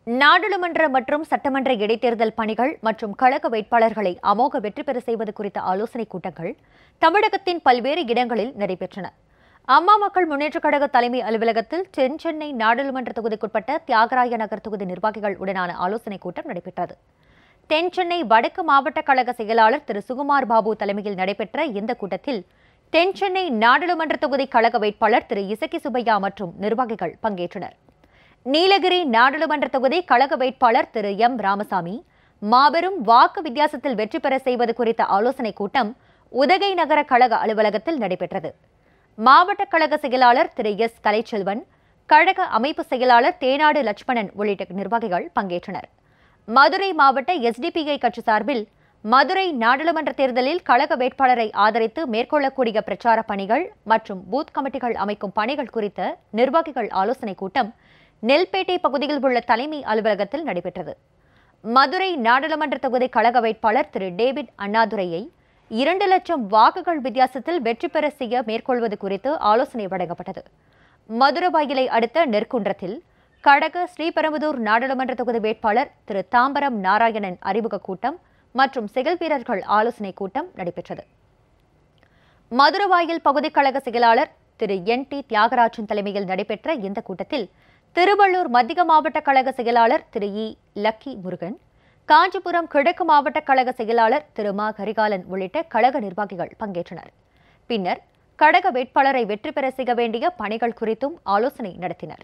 நாடாளுமன்ற மற்றும் சட்டமன்ற இடைத்தேர்தல் பணிகள் மற்றும் கழக வேட்பாளர்களை அமோக வெற்றி பெற செய்வது குறித்த ஆலோசனைக் கூட்டங்கள் தமிழகத்தின் பல்வேறு இடங்களில் நடைபெற்றன. அம்மா மக்கள் முன்னேற்றக் கழக தலைமை அலுவலகத்தில் தென் சென்னை நாடாளுமன்ற தொகுதிக்குட்பட்ட தியாகராய நகர் தொகுதி நிர்வாகிகள் உடனான ஆலோசனைக் கூட்டம் நடைபெற்றது. தென் சென்னை வடக்கு மாவட்ட கழக செயலாளர் திரு சுகுமார் பாபு தலைமையில் நடைபெற்ற இந்த கூட்டத்தில் தென் சென்னை நாடாளுமன்ற தொகுதி கழக வேட்பாளர் திரு இசக்கி சுப்பையா மற்றும் நிர்வாகிகள் பங்கேற்றனர். நீலகிரி நாடாளுமன்ற தொகுதி கழக வேட்பாளர் திரு எம் ராமசாமி மாபெரும் வாக்கு வித்தியாசத்தில் வெற்றி பெற செய்வது குறித்த ஆலோசனைக் கூட்டம் உதகை நகர கழக அலுவலகத்தில் நடைபெற்றது. மாவட்ட கழக செயலாளர் திரு எஸ் கலைச்செல்வன், கழக அமைப்பு செயலாளர் தேனாடு லட்சுமணன் உள்ளிட்ட நிர்வாகிகள் பங்கேற்றனர். மதுரை மாவட்ட எஸ்டிபிஐ கட்சி சார்பில் மதுரை நாடாளுமன்ற தேர்தலில் கழக வேட்பாளரை ஆதரித்து மேற்கொள்ளக்கூடிய பிரச்சார பணிகள் மற்றும் பூத் கமிட்டிகள் அமைக்கும் பணிகள் குறித்த நிர்வாகிகள் ஆலோசனைக் கூட்டம் நெல்பேட்டை பகுதியில் உள்ள தலைமை அலுவலகத்தில் நடைபெற்றது. மதுரை நாடாளுமன்ற தொகுதி கழக வேட்பாளர் திரு டேவிட் அண்ணாதுரையை 2 லட்சம் வாக்குகள் வித்தியாசத்தில் வெற்றி பெற செய்ய மேற்கொள்வது குறித்து ஆலோசனை வழங்கப்பட்டது. மதுரவாயிலை அடுத்த நெற்குன்றத்தில் கழக ஸ்ரீபெரும்புதூர் நாடாளுமன்ற தொகுதி வேட்பாளர் திரு தாம்பரம் நாராயணன் அறிமுக கூட்டம் மற்றும் செயல் வீரர்கள் ஆலோசனைக் கூட்டம் நடைபெற்றது. மதுரவாயில் பகுதி கழக செயலாளர் திரு NT தியாகராஜன் தலைமையில் நடைபெற்ற இந்த கூட்டத்தில் திருவள்ளூர் மத்திய மாவட்ட கழக செயலாளர் திரு லக்கி முருகன், காஞ்சிபுரம் கிழக்கு மாவட்ட கழக செயலாளர் திரு மா கரிகாலன் உள்ளிட்ட கழக நிர்வாகிகள் பங்கேற்றனர். பின்னர் கழக வேட்பாளரை வெற்றி பெற செய்ய வேண்டிய பணிகள் குறித்தும் ஆலோசனை நடத்தினர்.